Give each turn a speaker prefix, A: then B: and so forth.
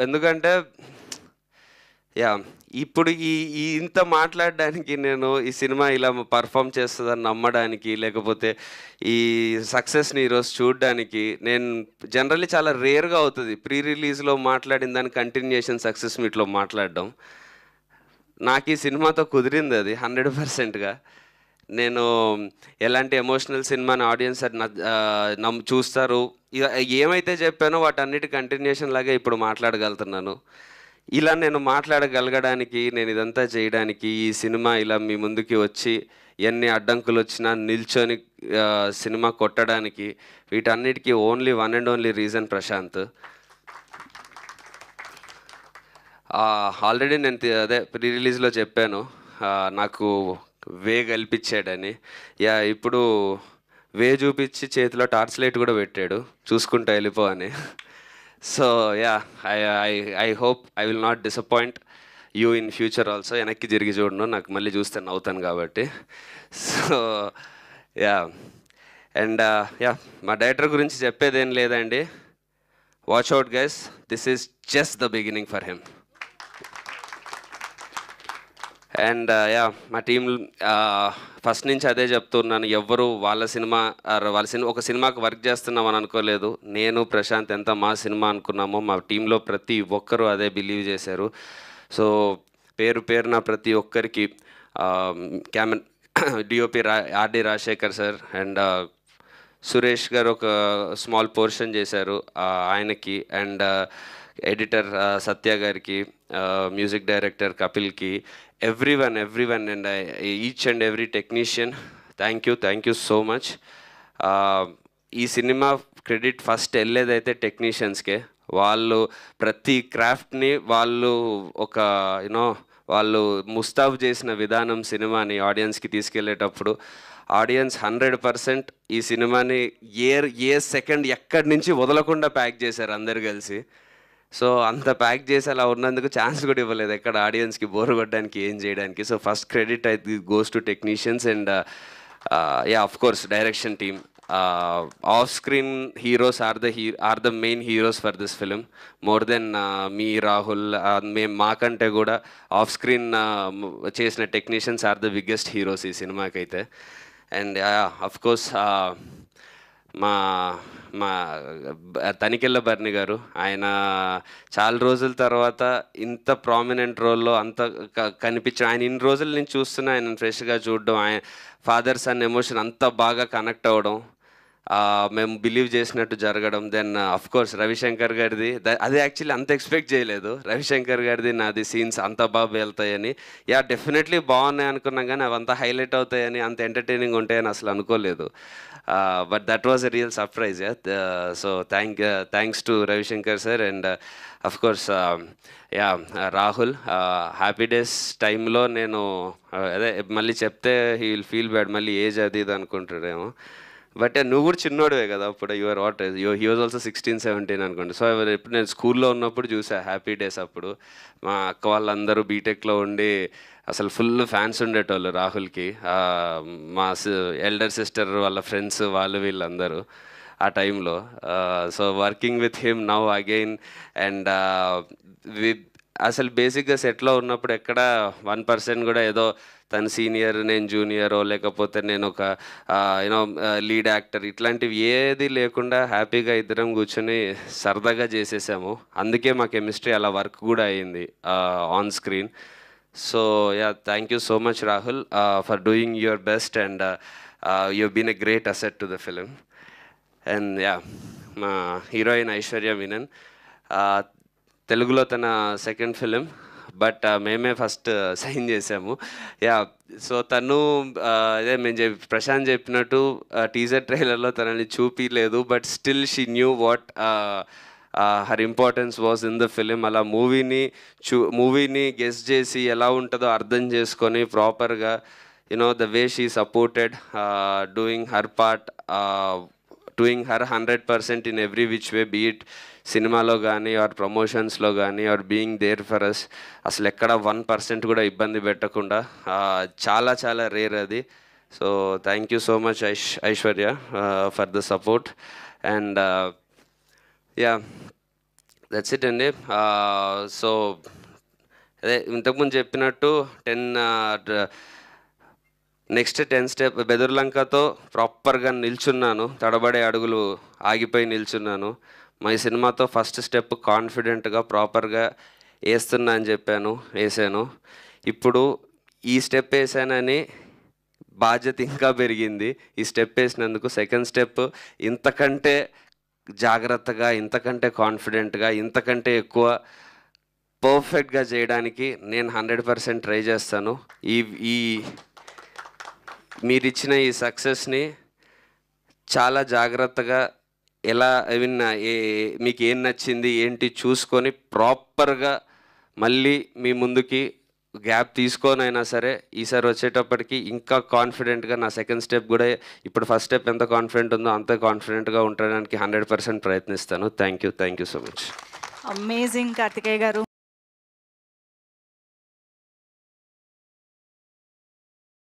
A: ఎందుకంటే యా ఇప్పుడు ఈ ఇంత మాట్లాడడానికి నేను ఈ సినిమా ఇలా పర్ఫామ్ చేస్తుందని నమ్మడానికి, లేకపోతే ఈ సక్సెస్ని ఈరోజు చూడడానికి, నేను జనరల్లీ చాలా రేర్గా అవుతుంది ప్రీ రిలీజ్లో మాట్లాడిన దాని కంటిన్యూషన్ సక్సెస్ మీట్లో మాట్లాడడం. నాకు ఈ సినిమాతో కుదిరింది అది 100%గా. నేను ఎలాంటి ఎమోషనల్ సినిమాని ఆడియన్స్ చూస్తారు, ఏమైతే చెప్పానో వాటన్నిటి కంటిన్యూషన్ లాగే ఇప్పుడు మాట్లాడగలుగుతున్నాను. ఇలా నేను మాట్లాడగలగడానికి, నేను ఇదంతా చేయడానికి, ఈ సినిమా ఇలా మీ ముందుకి వచ్చి ఎన్ని అడ్డంకులు వచ్చినా నిల్చొని సినిమా కొట్టడానికి, వీటన్నిటికీ only one and only reason Prashanth. Already నేను అదే ప్రీ రిలీజ్లో చెప్పాను, నాకు వే కల్పించాడని. ఇప్పుడు వే చూపించి చేతిలో టార్చ్ లైట్ కూడా పెట్టాడు, చూసుకుంటా వెళ్ళిపో అని. So I hope I will not disappoint you in future also. వెనక్కి తిరిగి చూడను, నాకు మళ్ళీ చూస్తే నవ్వుతాను కాబట్టి. సో అండ్ మా డైరెక్టర్ గురించి చెప్పేదేం లేదండి. Watch out guys, this is just the beginning for him. And మా టీం ఫస్ట్ నుంచి అదే చెప్తున్నాను, ఎవ్వరు వాళ్ళ సినిమా ఒక సినిమాకి వర్క్ చేస్తున్నామని అనుకోలేదు. నేను ప్రశాంత్ ఎంత మా సినిమా అనుకున్నామో, మా టీంలో ప్రతి ఒక్కరూ అదే బిలీవ్ చేశారు. సో పేరున ప్రతి ఒక్కరికి DOP RD Rajasekhar sir and Suresh గారు ఒక స్మాల్ పోర్షన్ చేశారు ఆయనకి, అండ్ ఎడిటర్ సత్య గారికి, మ్యూజిక్ డైరెక్టర్ కపిల్కి, everyone and each and every technician, thank you so much. ఈ సినిమా క్రెడిట్ ఫస్ట్ వెళ్ళేదైతే టెక్నీషియన్స్కే. వాళ్ళు ప్రతి క్రాఫ్ట్ని వాళ్ళు ఒక వాళ్ళు ముస్తాబు చేసిన విధానం సినిమాని ఆడియన్స్కి తీసుకెళ్ళేటప్పుడు, ఆడియన్స్ 100% ఈ సినిమాని ఏ సెకండ్ ఎక్కడి నుంచి వదలకుండా ప్యాక్ చేశారు అందరు కలిసి. సో అంత ప్యాక్ చేసి అలా ఉన్నందుకు ఛాన్స్ కూడా ఇవ్వలేదు ఎక్కడ ఆడియన్స్కి బోర్ కొట్టడానికి, ఏం చేయడానికి. సో ఫస్ట్ క్రెడిట్ అయితే goes to technicians and of course direction team. Off screen heroes are the main heroes for this film, more then me Rahul. మేము మాకంటే కూడా ఆఫ్ స్క్రీన్ చేసిన technicians are the biggest heroes ఈ సినిమాకైతే. And of course మా మా తనికెళ్ళ బర్ని గారు, ఆయన చాలా రోజుల తర్వాత ఇంత ప్రామినెంట్ రోల్లో అంత కనిపించడం, ఆయన ఇన్ని రోజులు నేను చూస్తున్నా ఆయన ఫ్రెష్గా చూడడం, ఆయన ఫాదర్ సన్ ఎమోషన్ అంత బాగా కనెక్ట్ అవ్వడం, మేము బిలీవ్ చేసినట్టు జరగడం. దెన్ అఫ్ కోర్స్ రవిశంకర్ గారిది, అది యాక్చువల్లీ అంత ఎక్స్పెక్ట్ చేయలేదు, రవిశంకర్ గారిది నాది సీన్స్ అంత బాగా వెళ్తాయని. డెఫినెట్లీ బాగున్నాయి అనుకున్నాం, కానీ అవంతా హైలైట్ అవుతాయని, అంత ఎంటర్టైనింగ్ ఉంటాయని అసలు అనుకోలేదు. But that was a real surprise. So thanks to Ravishankar sir and of course Rahul. Happy days టైంలో నేను అదే మళ్ళీ చెప్తే హీ విల్ ఫీల్ బ్యాడ్, మళ్ళీ ఏజ్ అది ఇది అనుకుంటాడేమో. బట్ నువ్వు కూడా చిన్నోడివే కదా అప్పుడు, your what he was also 16-17 అనుకోండి. సో ఎప్పుడు నేను స్కూల్లో ఉన్నప్పుడు చూసా హ్యాపీ డేస్. అప్పుడు మా అక్క వాళ్ళందరూ బీటెక్లో ఉండి అసలు ఫుల్ ఫ్యాన్స్ ఉండేటోళ్ళు రాహుల్కి. మా ఎల్డర్ సిస్టర్ వాళ్ళ ఫ్రెండ్స్ వీళ్ళందరూ ఆ టైంలో. So working with him now again and అసలు బేసిక్గా సెట్లో ఉన్నప్పుడు ఎక్కడ 1% కూడా ఏదో తను సీనియర్ నేను జూనియరో, లేకపోతే నేను ఒక లీడ్ యాక్టర్, ఇట్లాంటివి ఏది లేకుండా హ్యాపీగా ఇద్దరం కూర్చొని సరదాగా చేసేసాము. అందుకే మా కెమిస్ట్రీ అలా వర్క్ కూడా అయ్యింది on screen. So thank you so much Rahul for doing your best and you been a great asset to the film. And మా హీరోయిన్ ఐశ్వర్య మీనన్, తెలుగులో తన సెకండ్ ఫిలిం, బట్ మేమే ఫస్ట్ సైన్ చేసాము. సో తను అదే మేము ప్రశాంత్ చెప్పినట్టు టీజర్ ట్రైలర్లో తనని చూపించలేదు, but still she knew what her importance was in the film. అలా మూవీని గెస్ చేసి ఎలా ఉంటుందో అర్థం చేసుకొని ప్రాపర్గా the way she supported, doing her part, doing her 100% in every which way, be it సినిమాలో కానీ ఆర్ ప్రమోషన్స్లో కానీ or being there for us. అసలు ఎక్కడ 1% కూడా ఇబ్బంది పెట్టకుండా, చాలా చాలా రేర్ అది. So thank you so much Aishwarya for the support. And that's it అండి. సో అదే ఇంతకుముందు చెప్పినట్టు 10 నెక్స్ట్ 10 స్టెప్ బెదుర్లంకతో ప్రాపర్గా నిల్చున్నాను. తడబడే అడుగులు ఆగిపోయి నిల్చున్నాను. మా ఈ సినిమాతో ఫస్ట్ స్టెప్ కాన్ఫిడెంట్గా ప్రాపర్గా వేస్తున్నా అని చెప్పాను, వేసాను. ఇప్పుడు ఈ స్టెప్ వేసానని బాధ్యత ఇంకా పెరిగింది. ఈ స్టెప్ వేసినందుకు సెకండ్ స్టెప్ ఇంతకంటే జాగ్రత్తగా, ఇంతకంటే కాన్ఫిడెంట్గా, ఇంతకంటే ఎక్కువ పర్ఫెక్ట్గా చేయడానికి నేను 100% ట్రై చేస్తాను. ఈ ఈ మీరిచ్చిన ఈ సక్సెస్ని చాలా జాగ్రత్తగా ఎలా ఐ మీన్ మీకు ఏం నచ్చింది ఏంటి చూసుకొని ప్రాపర్గా మళ్ళీ మీ ముందుకి గ్యాప్ తీసుకొనైనా సరే ఈసారి వచ్చేటప్పటికి ఇంకా కాన్ఫిడెంట్గా నా సెకండ్ స్టెప్ కూడా ఇప్పుడు ఫస్ట్ స్టెప్ ఎంత కాన్ఫిడెంట్ ఉందో అంతే కాన్ఫిడెంట్గా ఉండడానికి 100% ప్రయత్నిస్తాను. Thank you so much.
B: Amazing Karthikeya గారు.